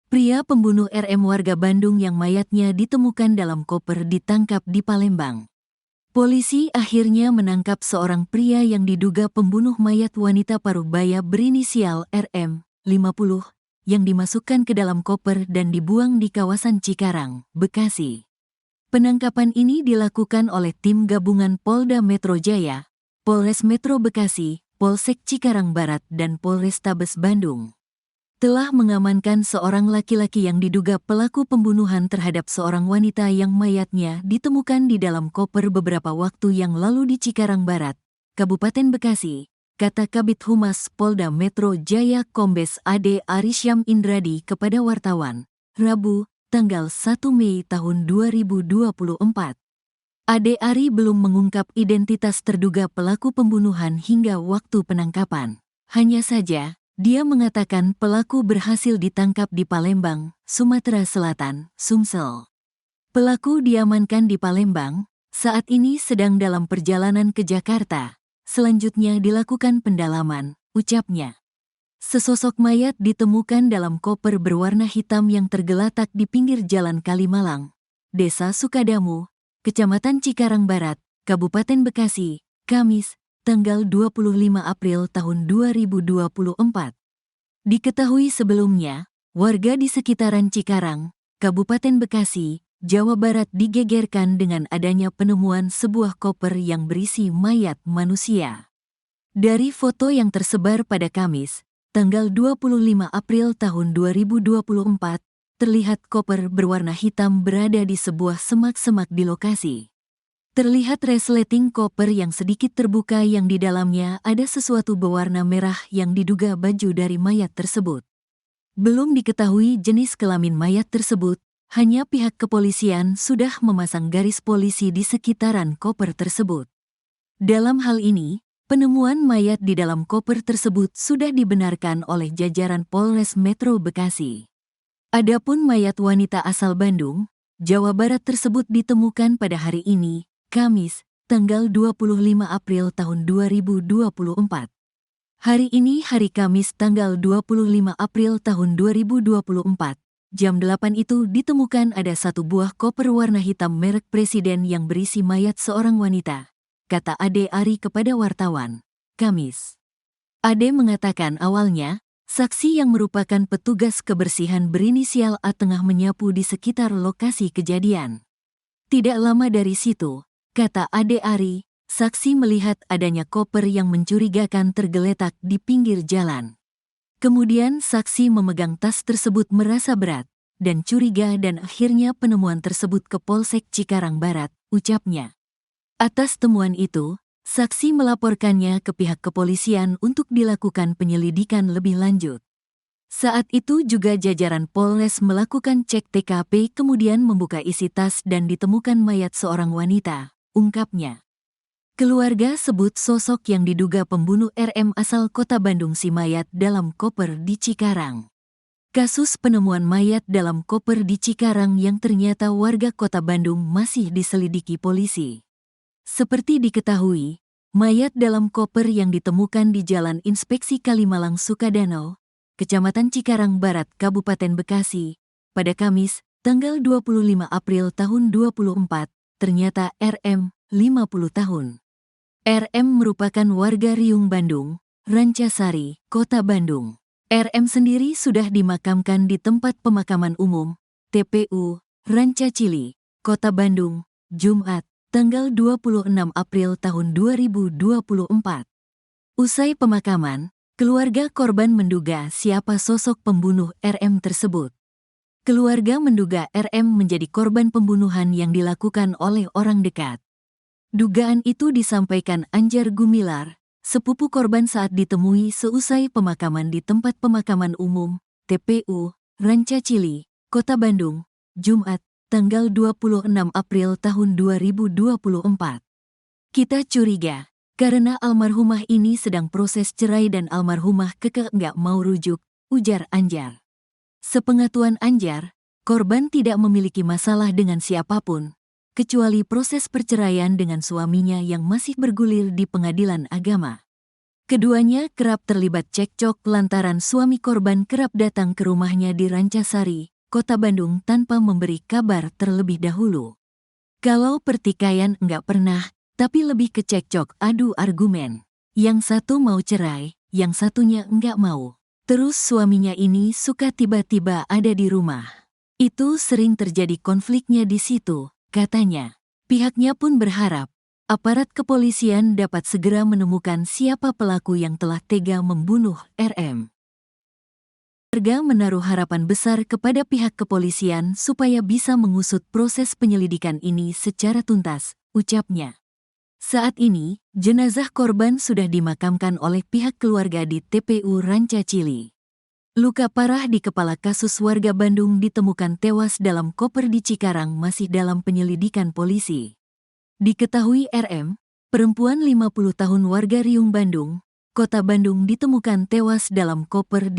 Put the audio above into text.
Pria pembunuh RM warga Bandung yang mayatnya ditemukan dalam koper ditangkap di Palembang. Polisi akhirnya menangkap seorang pria yang diduga pembunuh mayat wanita paruh baya berinisial RM, 50, yang dimasukkan ke dalam koper dan dibuang di kawasan Cikarang, Bekasi. Penangkapan ini dilakukan oleh tim gabungan Polda Metro Jaya, Polres Metro Bekasi, Polsek Cikarang Barat dan Polrestabes Bandung. Telah mengamankan seorang laki-laki yang diduga pelaku pembunuhan terhadap seorang wanita yang mayatnya ditemukan di dalam koper beberapa waktu yang lalu di Cikarang Barat, Kabupaten Bekasi, kata Kabid Humas Polda Metro Jaya Kombes Ade Arisyam Indradi kepada wartawan, Rabu, tanggal 1 Mei tahun 2024. Ade Ari belum mengungkap identitas terduga pelaku pembunuhan hingga waktu penangkapan. Hanya saja, dia mengatakan pelaku berhasil ditangkap di Palembang, Sumatera Selatan, Sumsel. Pelaku diamankan di Palembang, saat ini sedang dalam perjalanan ke Jakarta. Selanjutnya dilakukan pendalaman, ucapnya. Sesosok mayat ditemukan dalam koper berwarna hitam yang tergeletak di pinggir Jalan Kalimalang, Desa Sukadamu, Kecamatan Cikarang Barat, Kabupaten Bekasi, Kamis, tanggal 25 April tahun 2024. Diketahui sebelumnya, warga di sekitaran Cikarang, Kabupaten Bekasi, Jawa Barat digegerkan dengan adanya penemuan sebuah koper yang berisi mayat manusia. Dari foto yang tersebar pada Kamis, tanggal 25 April tahun 2024, terlihat koper berwarna hitam berada di sebuah semak-semak di lokasi. Terlihat resleting koper yang sedikit terbuka yang di dalamnya ada sesuatu berwarna merah yang diduga baju dari mayat tersebut. Belum diketahui jenis kelamin mayat tersebut, hanya pihak kepolisian sudah memasang garis polisi di sekitaran koper tersebut. Dalam hal ini, penemuan mayat di dalam koper tersebut sudah dibenarkan oleh jajaran Polres Metro Bekasi. Adapun mayat wanita asal Bandung, Jawa Barat tersebut ditemukan pada hari ini, Kamis, tanggal 25 April tahun 2024. Hari ini hari Kamis tanggal 25 April tahun 2024, jam 8 itu ditemukan ada satu buah koper warna hitam merek Presiden yang berisi mayat seorang wanita, kata Ade Ari kepada wartawan, Kamis. Ade mengatakan awalnya, saksi yang merupakan petugas kebersihan berinisial A tengah menyapu di sekitar lokasi kejadian. Tidak lama dari situ, kata Ade Ari, saksi melihat adanya koper yang mencurigakan tergeletak di pinggir jalan. Kemudian saksi memegang tas tersebut merasa berat dan curiga dan akhirnya penemuan tersebut ke Polsek Cikarang Barat, ucapnya. Atas temuan itu, saksi melaporkannya ke pihak kepolisian untuk dilakukan penyelidikan lebih lanjut. Saat itu juga jajaran Polres melakukan cek TKP kemudian membuka isi tas dan ditemukan mayat seorang wanita, ungkapnya. Keluarga sebut sosok yang diduga pembunuh RM asal kota Bandung si mayat dalam koper di Cikarang. Kasus penemuan mayat dalam koper di Cikarang yang ternyata warga kota Bandung masih diselidiki polisi. Seperti diketahui, mayat dalam koper yang ditemukan di Jalan Inspeksi Kalimalang Sukadano, Kecamatan Cikarang Barat, Kabupaten Bekasi, pada Kamis, tanggal 25 April tahun 2024, ternyata RM, 50 tahun. RM merupakan warga Riung Bandung, Rancasari, Kota Bandung. RM sendiri sudah dimakamkan di tempat pemakaman umum, TPU, Rancacili, Kota Bandung, Jumat, tanggal 26 April tahun 2024. Usai pemakaman, keluarga korban menduga siapa sosok pembunuh RM tersebut. Keluarga menduga RM menjadi korban pembunuhan yang dilakukan oleh orang dekat. Dugaan itu disampaikan Anjar Gumilar, sepupu korban saat ditemui seusai pemakaman di tempat pemakaman umum, TPU, Rancacili, Kota Bandung, Jumat, tanggal 26 April tahun 2024. Kita curiga, karena almarhumah ini sedang proses cerai dan almarhumah kekeh nggak mau rujuk, ujar Anjar. Sepengetahuan Anjar, korban tidak memiliki masalah dengan siapapun, kecuali proses perceraian dengan suaminya yang masih bergulir di pengadilan agama. Keduanya kerap terlibat cekcok lantaran suami korban kerap datang ke rumahnya di Rancasari, Kota Bandung tanpa memberi kabar terlebih dahulu. Kalau pertikaian enggak pernah, tapi lebih ke cekcok adu argumen. Yang satu mau cerai, yang satunya enggak mau. Terus suaminya ini suka tiba-tiba ada di rumah. Itu sering terjadi konfliknya di situ, katanya. Pihaknya pun berharap aparat kepolisian dapat segera menemukan siapa pelaku yang telah tega membunuh RM. Warga menaruh harapan besar kepada pihak kepolisian supaya bisa mengusut proses penyelidikan ini secara tuntas, ucapnya. Saat ini, jenazah korban sudah dimakamkan oleh pihak keluarga di TPU Rancacili. Luka parah di kepala kasus warga Bandung ditemukan tewas dalam koper di Cikarang masih dalam penyelidikan polisi. Diketahui RM, perempuan 50 tahun warga Riung Bandung, Kota Bandung ditemukan tewas dalam koper di